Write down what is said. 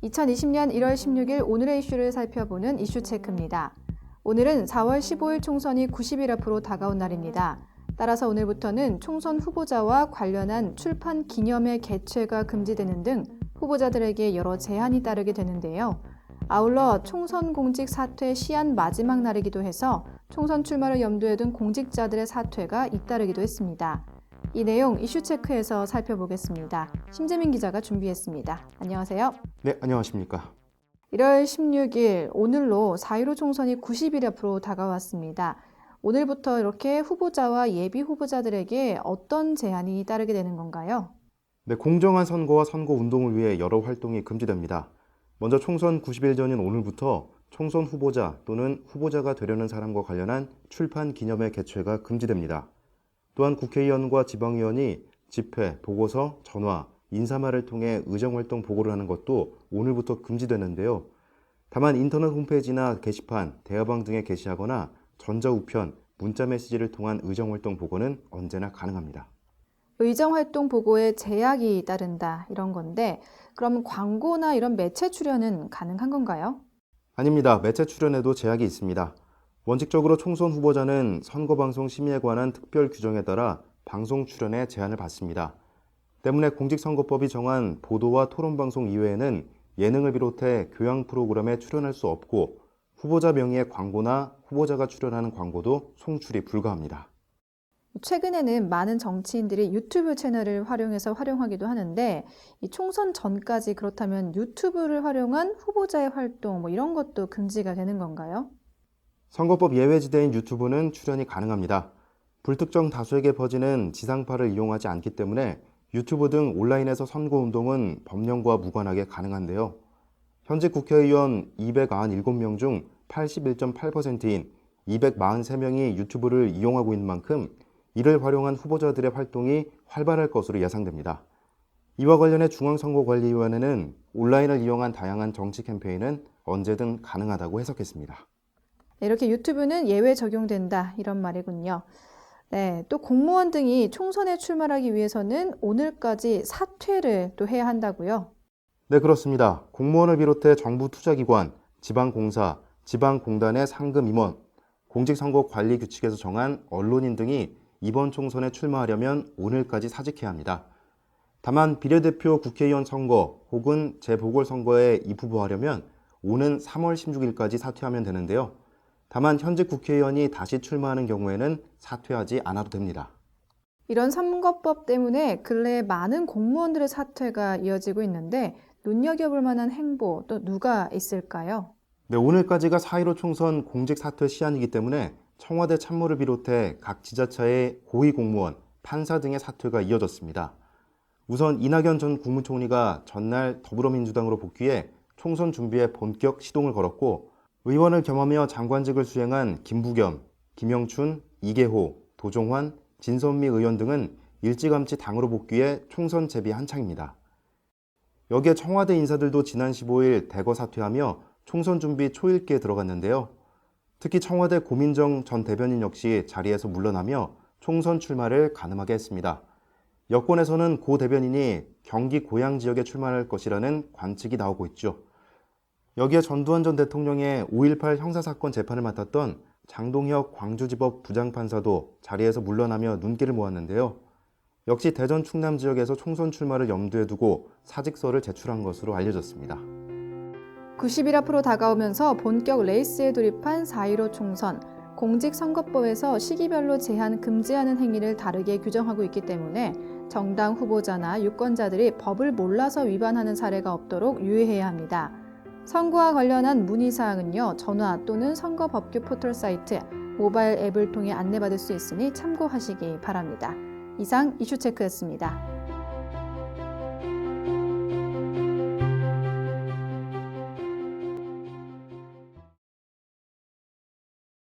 2020년 1월 16일 오늘의 이슈를 살펴보는 이슈체크입니다. 오늘은 4월 15일 총선이 90일 앞으로 다가온 날입니다. 따라서 오늘부터는 총선 후보자와 관련한 출판 기념회 개최가 금지되는 등 후보자들에게 여러 제한이 따르게 되는데요. 아울러 총선 공직 사퇴 시한 마지막 날이기도 해서 총선 출마를 염두에 둔 공직자들의 사퇴가 잇따르기도 했습니다. 이 내용 이슈체크에서 살펴보겠습니다. 심재민 기자가 준비했습니다. 안녕하세요. 네, 안녕하십니까. 1월 16일 오늘로 4.15 총선이 90일 앞으로 다가왔습니다. 오늘부터 이렇게 후보자와 예비 후보자들에게 어떤 제한이 따르게 되는 건가요? 네, 공정한 선거와 선거 운동을 위해 여러 활동이 금지됩니다. 먼저 총선 90일 전인 오늘부터 총선 후보자 또는 후보자가 되려는 사람과 관련한 출판 기념회 개최가 금지됩니다. 또한 국회의원과 지방의원이 집회, 보고서, 전화, 인사말을 통해 의정활동 보고를 하는 것도 오늘부터 금지되는데요. 다만 인터넷 홈페이지나 게시판, 대화방 등에 게시하거나 전자우편, 문자메시지를 통한 의정활동 보고는 언제나 가능합니다. 의정활동 보고에 제약이 따른다 이런 건데 그럼 광고나 이런 매체 출연은 가능한 건가요? 아닙니다. 매체 출연에도 제약이 있습니다. 원칙적으로 총선 후보자는 선거방송 심의에 관한 특별 규정에 따라 방송 출연에 제한을 받습니다. 때문에 공직선거법이 정한 보도와 토론방송 이외에는 예능을 비롯해 교양 프로그램에 출연할 수 없고 후보자 명의의 광고나 후보자가 출연하는 광고도 송출이 불가합니다. 최근에는 많은 정치인들이 유튜브 채널을 활용하기도 하는데 이 총선 전까지 그렇다면 유튜브를 활용한 후보자의 활동 이런 것도 금지가 되는 건가요? 선거법 예외지대인 유튜브는 출연이 가능합니다. 불특정 다수에게 퍼지는 지상파를 이용하지 않기 때문에 유튜브 등 온라인에서 선거운동은 법령과 무관하게 가능한데요. 현직 국회의원 297명 중 81.8%인 243명이 유튜브를 이용하고 있는 만큼 이를 활용한 후보자들의 활동이 활발할 것으로 예상됩니다. 이와 관련해 중앙선거관리위원회는 온라인을 이용한 다양한 정치 캠페인은 언제든 가능하다고 해석했습니다. 이렇게 유튜브는 예외 적용된다 이런 말이군요. 네, 또 공무원 등이 총선에 출마하기 위해서는 오늘까지 사퇴를 또 해야 한다고요? 네, 그렇습니다. 공무원을 비롯해 정부 투자기관, 지방공사, 지방공단의 상금 임원, 공직선거관리 규칙에서 정한 언론인 등이 이번 총선에 출마하려면 오늘까지 사직해야 합니다. 다만 비례대표 국회의원 선거 혹은 재보궐선거에 입후보하려면 오는 3월 16일까지 사퇴하면 되는데요. 다만 현직 국회의원이 다시 출마하는 경우에는 사퇴하지 않아도 됩니다. 이런 선거법 때문에 근래에 많은 공무원들의 사퇴가 이어지고 있는데 눈여겨볼 만한 행보 또 누가 있을까요? 네, 오늘까지가 4.15 총선 공직 사퇴 시한이기 때문에 청와대 참모를 비롯해 각 지자체의 고위공무원, 판사 등의 사퇴가 이어졌습니다. 우선 이낙연 전 국무총리가 전날 더불어민주당으로 복귀해 총선 준비에 본격 시동을 걸었고 의원을 겸하며 장관직을 수행한 김부겸, 김영춘, 이계호, 도종환, 진선미 의원 등은 일찌감치 당으로 복귀해 총선 재비 한창입니다. 여기에 청와대 인사들도 지난 15일 대거 사퇴하며 총선 준비 초읽기에 들어갔는데요. 특히 청와대 고민정 전 대변인 역시 자리에서 물러나며 총선 출마를 가늠하게 했습니다. 여권에서는 고 대변인이 경기 고양 지역에 출마할 것이라는 관측이 나오고 있죠. 여기에 전두환 전 대통령의 5.18 형사사건 재판을 맡았던 장동혁 광주지법 부장판사도 자리에서 물러나며 눈길을 모았는데요. 역시 대전 충남 지역에서 총선 출마를 염두에 두고 사직서를 제출한 것으로 알려졌습니다. 90일 앞으로 다가오면서 본격 레이스에 돌입한 4.15 총선. 공직선거법에서 시기별로 제한 금지하는 행위를 다르게 규정하고 있기 때문에 정당 후보자나 유권자들이 법을 몰라서 위반하는 사례가 없도록 유의해야 합니다. 선거와 관련한 문의사항은요, 전화 또는 선거법규 포털 사이트, 모바일 앱을 통해 안내받을 수 있으니 참고하시기 바랍니다. 이상 이슈체크였습니다.